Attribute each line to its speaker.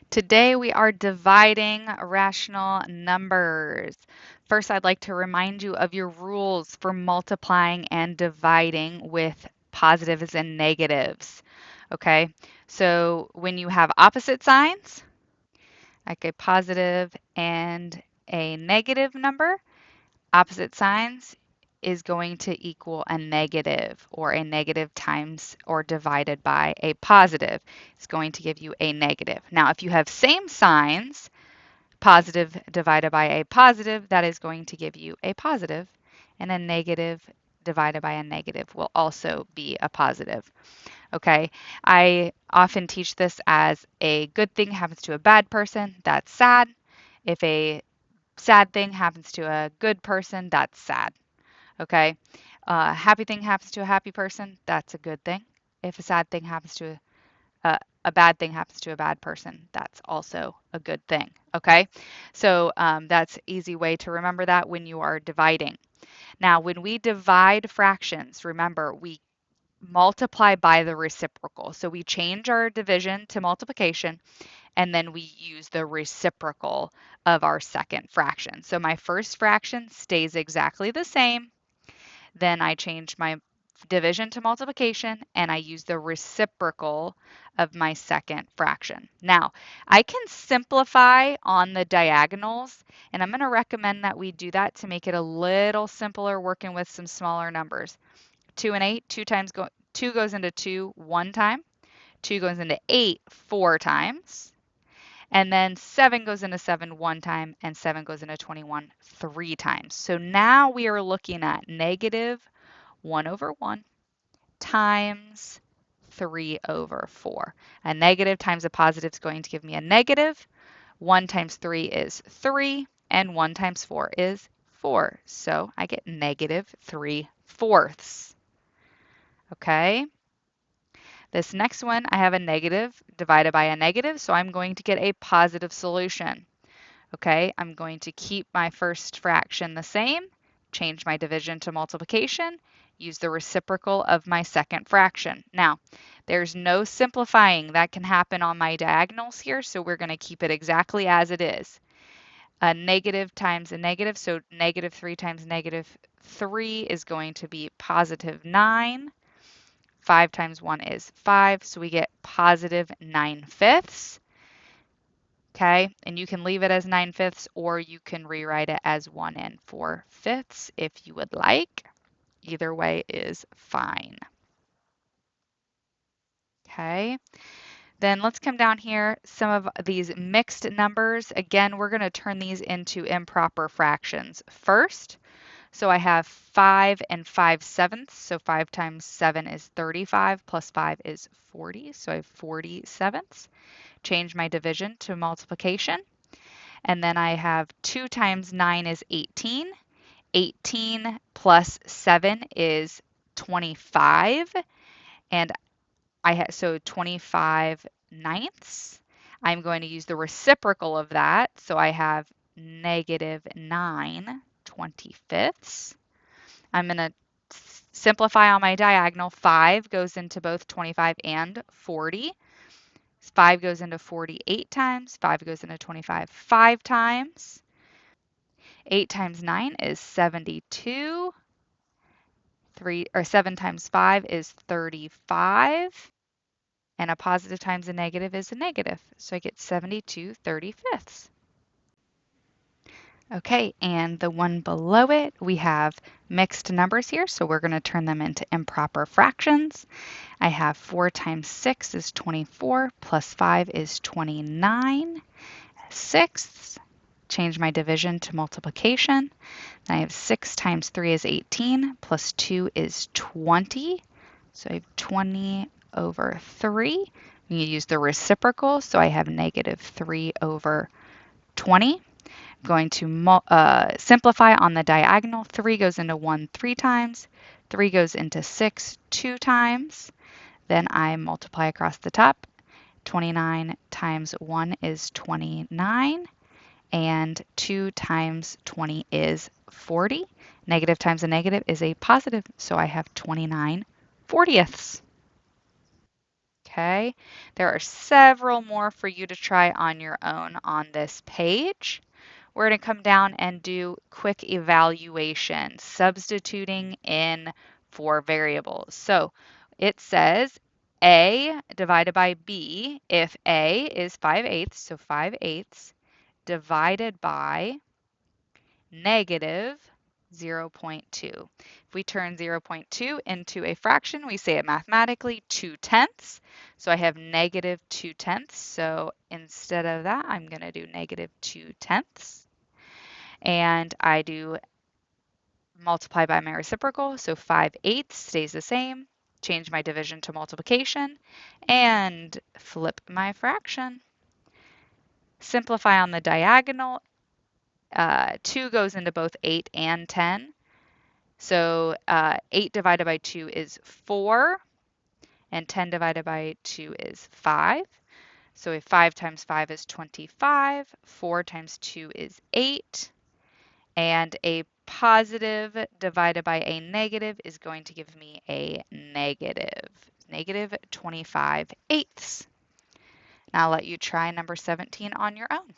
Speaker 1: Today we are dividing rational numbers. First, I'd like to remind you of your rules for multiplying and dividing with positives and negatives. Okay, so when you have opposite signs, like a positive and a negative number, opposite signs is going to equal a negative, or a negative times or divided by a positive is going to give you a negative. Now, if you have same signs, positive divided by a positive, that is going to give you a positive, and a negative divided by a negative will also be a positive. Okay, I often teach this as a good thing happens to a bad person, that's sad. If a sad thing happens to a good person, that's sad. Okay. Happy thing happens to a happy person, that's a good thing. If a sad thing happens to a bad thing happens to a bad person, that's also a good thing. Okay. So that's an easy way to remember that when you are dividing. Now, when we divide fractions, remember we multiply by the reciprocal. So we change our division to multiplication, and then we use the reciprocal of our second fraction. So my first fraction stays exactly the same. Then I change my division to multiplication, and I use the reciprocal of my second fraction. Now, I can simplify on the diagonals, and I'm going to recommend that we do that to make it a little simpler working with some smaller numbers. 2 and 8, 2 goes into 2 one time, 2 goes into 8 four times, and then 7 goes into 7 one time, and 7 goes into 21 three times. So now we are looking at negative 1 over 1 times 3 over 4. A negative times a positive is going to give me a negative. 1 times 3 is 3, and 1 times 4 is 4. So I get negative 3/4. Okay? This next one, I have a negative divided by a negative, so I'm going to get a positive solution. Okay, I'm going to keep my first fraction the same, change my division to multiplication, use the reciprocal of my second fraction. Now, there's no simplifying that can happen on my diagonals here, so we're going to keep it exactly as it is. A negative times a negative, so negative 3 times negative 3 is going to be positive 9. 5 times 1 is 5, so we get positive 9/5. Okay, and you can leave it as 9/5, or you can rewrite it as 1 and 4/5 if you would like. Either way is fine. Okay, then let's come down here. Some of these mixed numbers, again, we're going to turn these into improper fractions first. So I have 5 and 5/7. So 5 times 7 is 35, plus 5 is 40. So I have 40/7. Change my division to multiplication. And then I have 2 times 9 is 18. 18 plus 7 is 25. And so 25/9. I'm going to use the reciprocal of that. So I have negative 9/25. I'm going to simplify on my diagonal. 5 goes into both 25 and 40. 5 goes into 40 8 times. 5 goes into 25 5 times. 8 times 9 is 72. 7 times 5 is 35. And a positive times a negative is a negative. So I get 72/35. Okay, and the one below it, we have mixed numbers here, so we're going to turn them into improper fractions. I have 4 times 6 is 24, plus 5 is 29/6. Change my division to multiplication. Then I have 6 times 3 is 18, plus 2 is 20. So I have 20/3. You use the reciprocal, so I have negative 3/20. I'm going to simplify on the diagonal. 3 goes into 1 3 times. 3 goes into 6 2 times. Then I multiply across the top. 29 times 1 is 29. And 2 times 20 is 40. Negative times a negative is a positive, so I have 29/40. Okay, there are several more for you to try on your own on this page. We're going to come down and do quick evaluation, substituting in for variables. So it says A divided by B, if A is 5/8, so 5/8 divided by negative 0.2. If we turn 0.2 into a fraction, we say it mathematically 2/10. So I have negative 2/10. So instead of that, I'm going to do negative 2/10. And I do multiply by my reciprocal. So 5/8 stays the same. Change my division to multiplication and flip my fraction. Simplify on the diagonal. 2 goes into both 8 and 10. So 8 divided by 2 is 4, and 10 divided by 2 is 5. So if 5 times 5 is 25, 4 times 2 is 8, and a positive divided by a negative is going to give me a negative 25/8. Now I'll let you try number 17 on your own.